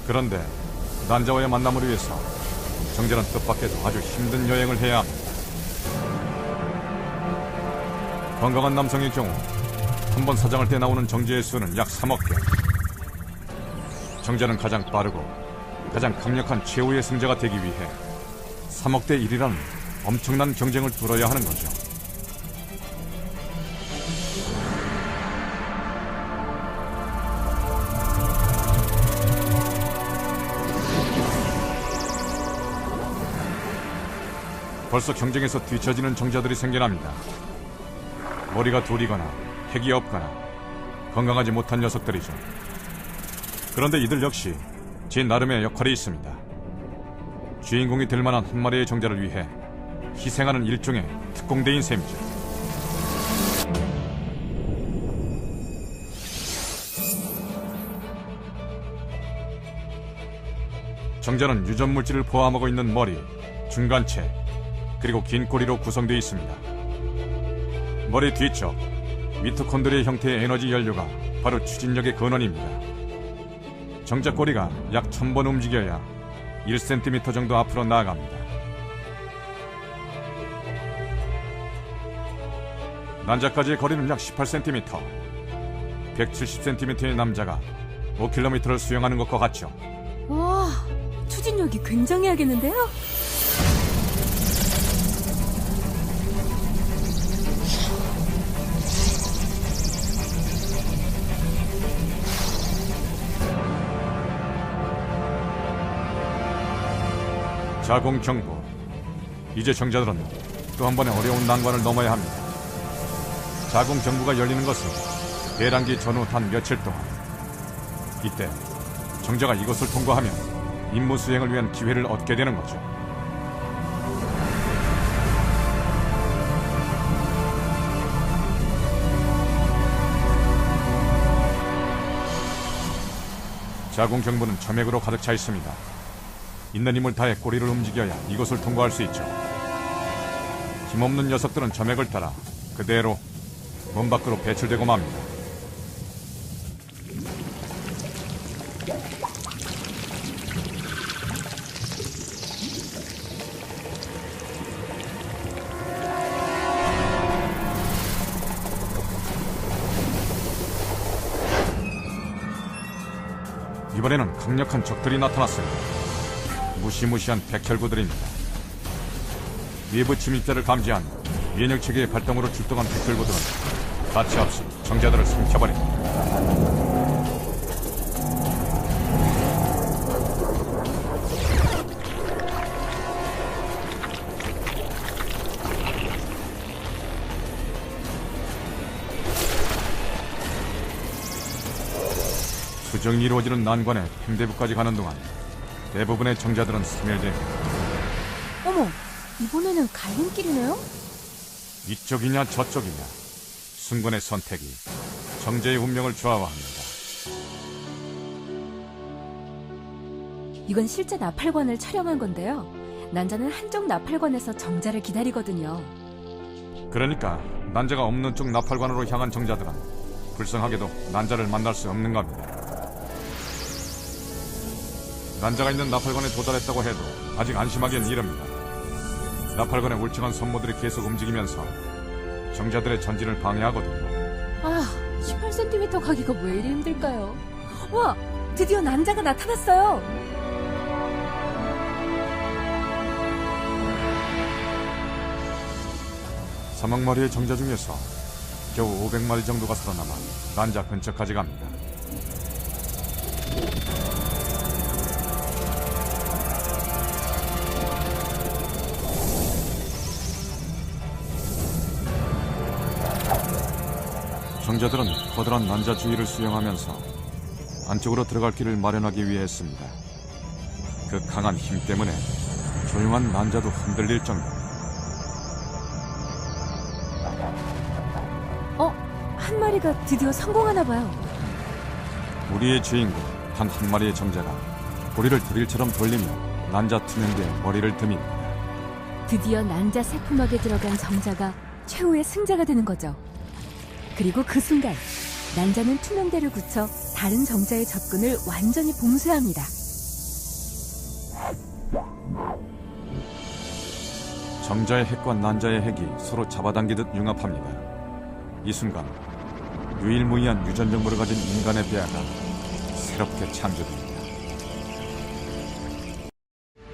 그런데 난자와의 만남을 위해서 정자는 뜻밖에도 아주 힘든 여행을 해야 합니다. 건강한 남성의 경우 한 번 사장할 때 나오는 정제의 수는 약 3억 개. 정자는 가장 빠르고 가장 강력한 최후의 승자가 되기 위해 3억 대 1이라는 엄청난 경쟁을 뚫어야 하는 거죠. 벌써 경쟁에서 뒤처지는 정자들이 생겨납니다. 머리가 둘이거나 핵이 없거나 건강하지 못한 녀석들이죠. 그런데 이들 역시 제 나름의 역할이 있습니다. 주인공이 될 만한 한 마리의 정자를 위해 희생하는 일종의 특공대인 셈이죠. 정자는 유전물질을 포함하고 있는 머리, 중간체, 그리고 긴 꼬리로 구성되어 있습니다. 머리 뒤쪽, 미토콘드리아 형태의 에너지 연료가 바로 추진력의 근원입니다. 정자 꼬리가 약 1000번 움직여야 1cm 정도 앞으로 나아갑니다. 난자까지의 거리는 약 18cm, 170cm의 남자가 5km를 수영하는 것과 같죠. 와, 추진력이 굉장해야겠는데요? 자공 경보. 이제 정자들은 또 한 번의 어려운 난관을 넘어야 합니다. 자공 경보가 열리는 것은 배란기 전후 단 며칠 동안. 이때 정자가 이것을 통과하면 임무 수행을 위한 기회를 얻게 되는 거죠. 자공 경보는 점액으로 가득 차 있습니다. 있는 힘을 다해 꼬리를 움직여야 이곳을 통과할 수 있죠. 힘없는 녀석들은 점액을 따라 그대로 몸 밖으로 배출되고 맙니다. 이번에는 강력한 적들이 나타났습니다. 무시무시한 백혈구들입니다. 외부 침입자를 감지한 면역체계의 발동으로 출동한 백혈구들은 가차없이 정자들을 삼켜버립니다. 수정이 이루어지는 난관에 팽대부까지 가는 동안 대부분의 정자들은 소멸됩니다. 어머, 이번에는 갈림길이네요? 이쪽이냐 저쪽이냐 순간의 선택이 정자의 운명을 좌우합니다. 이건 실제 나팔관을 촬영한 건데요. 난자는 한쪽 나팔관에서 정자를 기다리거든요. 그러니까 난자가 없는 쪽 나팔관으로 향한 정자들은 불쌍하게도 난자를 만날 수 없는 겁니다. 난자가 있는 나팔관에 도달했다고 해도 아직 안심하기는 이릅니다. 나팔관의 울창한 선모들이 계속 움직이면서 정자들의 전진을 방해하거든요. 아, 18cm 가기가 왜 이리 힘들까요? 와, 드디어 난자가 나타났어요. 사막머리의 정자 중에서 겨우 500마리 정도가 살아남아 난자 근처까지 갑니다. 정자들은 커다란 난자 주위를 수영하면서 안쪽으로 들어갈 길을 마련하기 위해 했습니다. 그 강한 힘 때문에 조용한 난자도 흔들릴 정도. 한 마리가 드디어 성공하나 봐요. 우리의 주인공 한 마리의 정자가 고리를 드릴처럼 돌리며 난자 투명대에 머리를 듭니다. 드디어 난자 세포막에 들어간 정자가 최후의 승자가 되는 거죠. 그리고 그 순간 난자는 투명대를 굳혀 다른 정자의 접근을 완전히 봉쇄합니다. 정자의 핵과 난자의 핵이 서로 잡아당기듯 융합합니다. 이 순간 유일무이한 유전정보를 가진 인간의 배아가 새롭게 창조됩니다.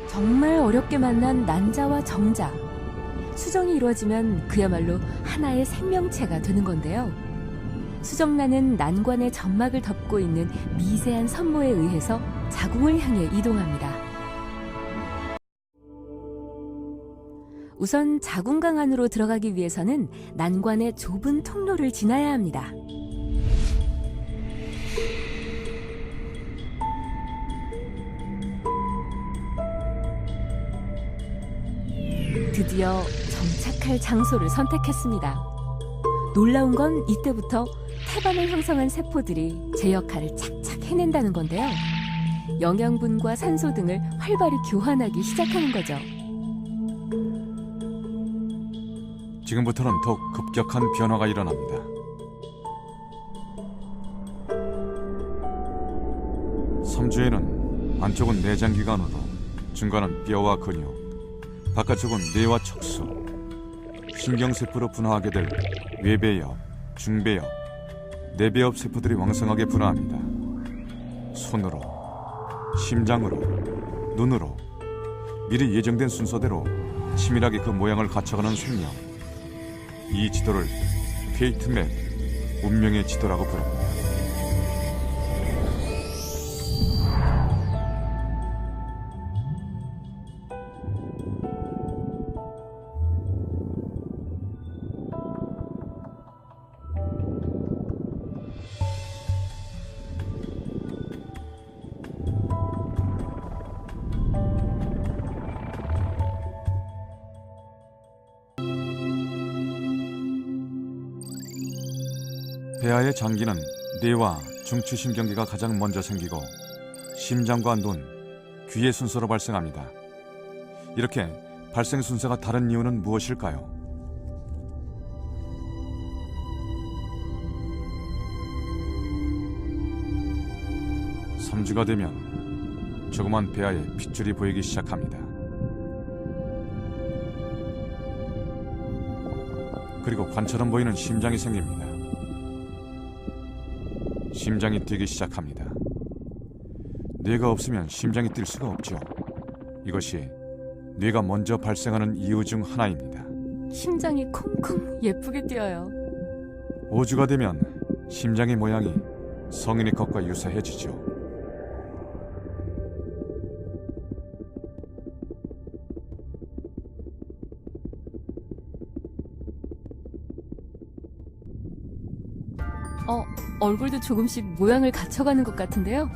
정말 어렵게 만난 난자와 정자. 수정이 이루어지면 그야말로 하나의 생명체가 되는 건데요. 수정란은 난관의 점막을 덮고 있는 미세한 선모에 의해서 자궁을 향해 이동합니다. 우선 자궁강 안으로 들어가기 위해서는 난관의 좁은 통로를 지나야 합니다. 드디어 정착할 장소를 선택했습니다. 놀라운 건 이때부터 태반을 형성한 세포들이 제 역할을 착착 해낸다는 건데요. 영양분과 산소 등을 활발히 교환하기 시작하는 거죠. 지금부터는 더욱 급격한 변화가 일어납니다. 섬주에는 안쪽은 내장기관으로, 중간은 뼈와 근육, 바깥쪽은 뇌와 척수, 신경세포로 분화하게 될 뇌배엽, 중배엽, 내배엽 세포들이 왕성하게 분화합니다. 손으로, 심장으로, 눈으로 미리 예정된 순서대로 치밀하게 그 모양을 갖춰가는 생명. 이 지도를 페이트맵, 운명의 지도라고 부릅니다. 폐하의 장기는 뇌와 중추신경계가 가장 먼저 생기고 심장과 눈, 귀의 순서로 발생합니다. 이렇게 발생 순서가 다른 이유는 무엇일까요? 섬주가 되면 조그만 폐하에 핏줄이 보이기 시작합니다. 그리고 관처럼 보이는 심장이 생깁니다. 심장이 뛰기 시작합니다. 뇌가 없으면 심장이 뛸 수가 없죠. 이것이 뇌가 먼저 발생하는 이유 중 하나입니다. 심장이 콩콩 예쁘게 뛰어요. 5주가 되면 심장의 모양이 성인의 것과 유사해지죠. 얼굴도 조금씩 모양을 갖춰가는 것 같은데요.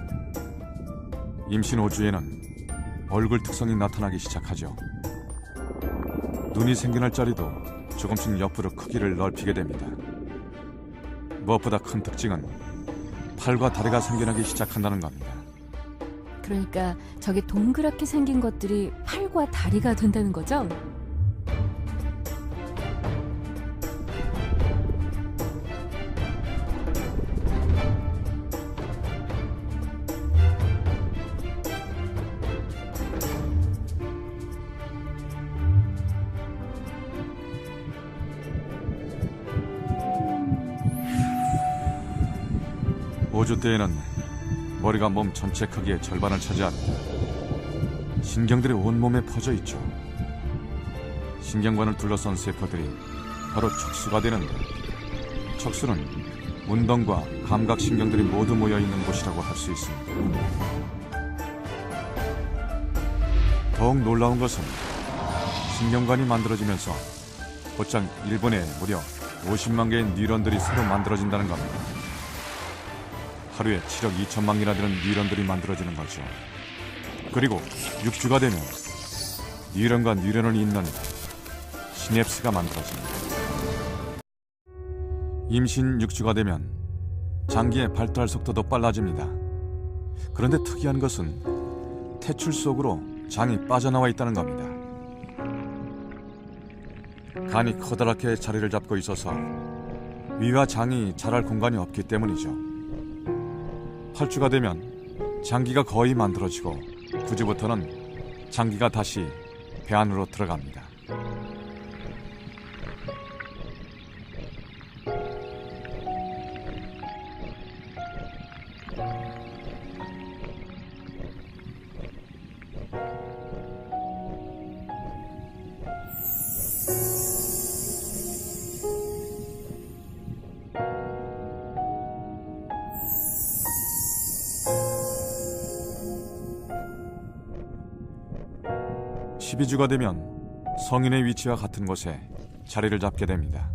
임신 5주에는 얼굴 특성이 나타나기 시작하죠. 눈이 생겨날 자리도 조금씩 옆으로 크기를 넓히게 됩니다. 무엇보다 큰 특징은 팔과 다리가 생겨나기 시작한다는 겁니다. 그러니까 저게 동그랗게 생긴 것들이 팔과 다리가 된다는 거죠? 오 5주 때에는 머리가 몸 전체 크기의 절반을 차지합니다. 신경들이 온몸에 퍼져 있죠. 신경관을 둘러싼 세포들이 바로 척수가 되는데, 척수는 운동과 감각신경들이 모두 모여있는 곳이라고 할 수 있습니다. 더욱 놀라운 것은 신경관이 만들어지면서 곧장 1분에 무려 50만 개의 뉴런들이 새로 만들어진다는 겁니다. 하루에 7억 2천만 개나 되는 뉴런들이 만들어지는 거죠. 그리고 6주가 되면 뉴런과 뉴런을 잇는 시냅스가 만들어집니다. 임신 6주가 되면 장기의 발달 속도도 빨라집니다. 그런데 특이한 것은 태출 속으로 장이 빠져나와 있다는 겁니다. 간이 커다랗게 자리를 잡고 있어서 위와 장이 자랄 공간이 없기 때문이죠. 8주가 되면 장기가 거의 만들어지고 9주부터는 장기가 다시 배 안으로 들어갑니다. 12주가 되면 성인의 위치와 같은 곳에 자리를 잡게 됩니다.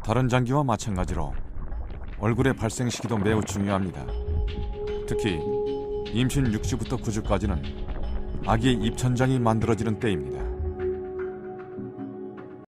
다른 장기와 마찬가지로 얼굴의 발생 시기도 매우 중요합니다. 특히 임신 6주부터 9주까지는 아기의 입천장이 만들어지는 때입니다.